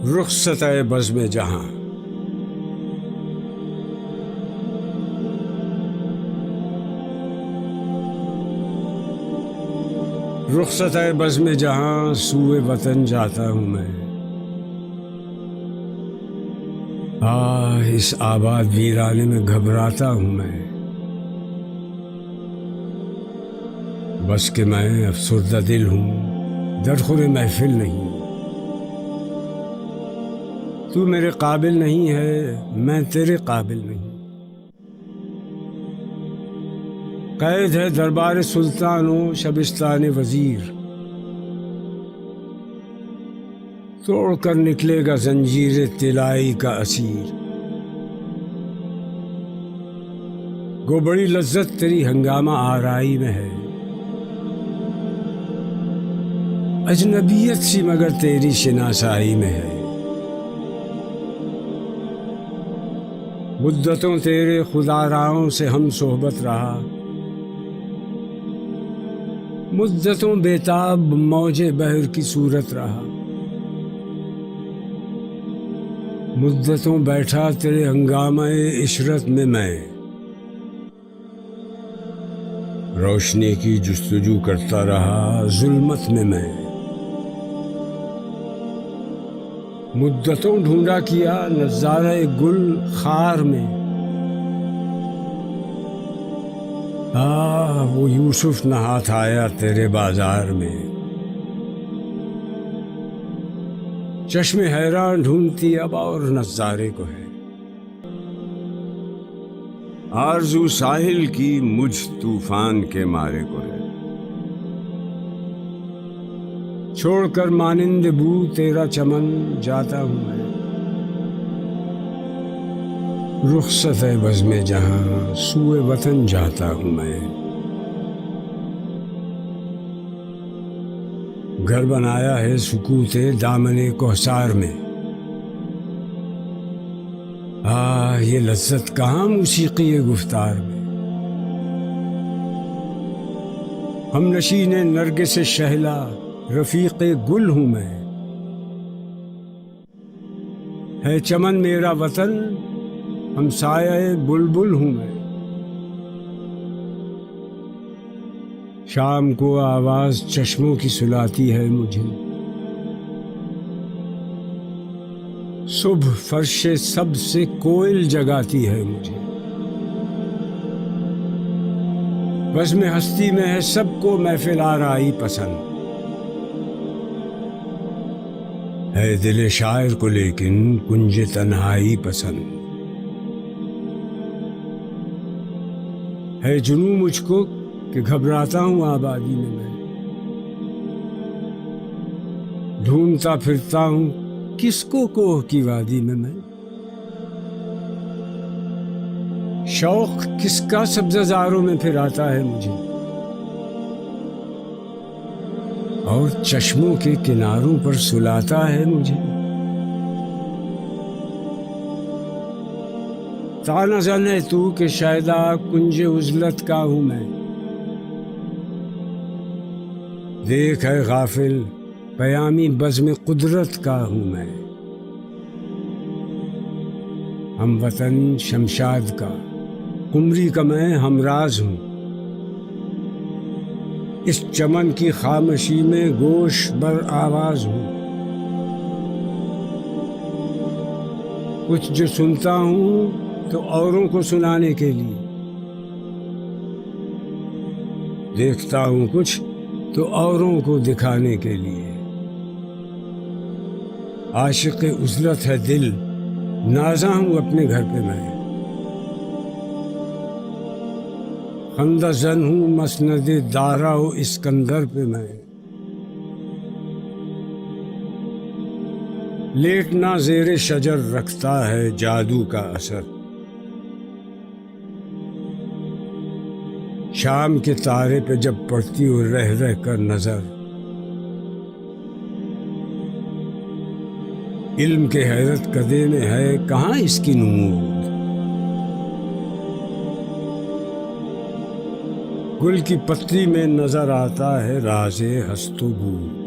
رخصت بزم جہاں، رخصت بزم جہاں سوئے وطن جاتا ہوں میں۔ اس آباد ویرانے میں گھبراتا ہوں میں، بس کہ میں افسردہ دل ہوں، درخور محفل نہیں۔ تو میرے قابل نہیں ہے، میں تیرے قابل نہیں۔ قید ہے دربار سلطان و شبستان وزیر، توڑ کر نکلے گا زنجیر طلائی کا اسیر۔ گو بڑی لذت تیری ہنگامہ آرائی میں ہے، اجنبیت سی مگر تیری شناسائی میں ہے۔ مدتوں تیرے خداراؤں سے ہم صحبت رہا، مدتوں بیتاب موج بحر کی صورت رہا۔ مدتوں بیٹھا تیرے ہنگامہ عشرت میں روشنی کی جستجو کرتا رہا ظلمت میں۔ مدتوں ڈھونڈا کیا نظارہ گل خار میں، وہ یوسف نہ ہاتھ آیا تیرے بازار میں۔ چشم حیران ڈھونڈتی اب اور نظارے کو ہے، آرزو ساحل کی مجھ طوفان کے مارے کو ہے۔ چھوڑ کر مانند بو تیرا چمن جاتا ہوں میں، رخصت بزم جہاں سوئے وطن جاتا ہوں میں۔ گھر بنایا ہے سکوت دامن کوثر میں، یہ لذت کہاں موسیقی گفتار میں۔ ہم نشین نرگس شہلا رفیق گل ہوں میں، ہے چمن میرا وطن ہمسایہ بلبل ہوں میں۔ شام کو آواز چشموں کی سلاتی ہے مجھے، صبح فرش سب سے کوئل جگاتی ہے مجھے۔ بزم ہستی میں ہے سب کو محفل آرائی پسند، ہے دل شاعر کو لیکن کنج تنہائی پسند۔ ہے جنوں مجھ کو کہ گھبراتا ہوں آبادی میں ڈھونڈتا پھرتا ہوں کس کو کوہ کی وادی میں شوق کس کا سبزہ زاروں میں پھر آتا ہے مجھے، اور چشموں کے کناروں پر سلاتا ہے مجھے۔ تانا زن ہے تو کہ شاید کنج عزلت کا ہوں میں، دیکھ ہے غافل پیامی بزم قدرت کا ہوں میں۔ ہم وطن شمشاد کا قمری کا میں ہمراز ہوں، اس چمن کی خاموشی میں گوش بر آواز ہوں۔ کچھ جو سنتا ہوں تو اوروں کو سنانے کے لیے، دیکھتا ہوں کچھ تو اوروں کو دکھانے کے لیے۔ عاشق عزلت ہے دل نازاں ہوں اپنے گھر پہ میں، خندہ زن ہوں مسند دارا و اسکندر پہ میں۔ لیٹنا زیر شجر رکھتا ہے جادو کا اثر، شام کے تارے پہ جب پڑتی ہو رہ رہ کر نظر، علم کے حیرت کدے میں ہے کہاں اس کی نمود، گل کی پتی میں نظر آتا ہے راز ہست و بود۔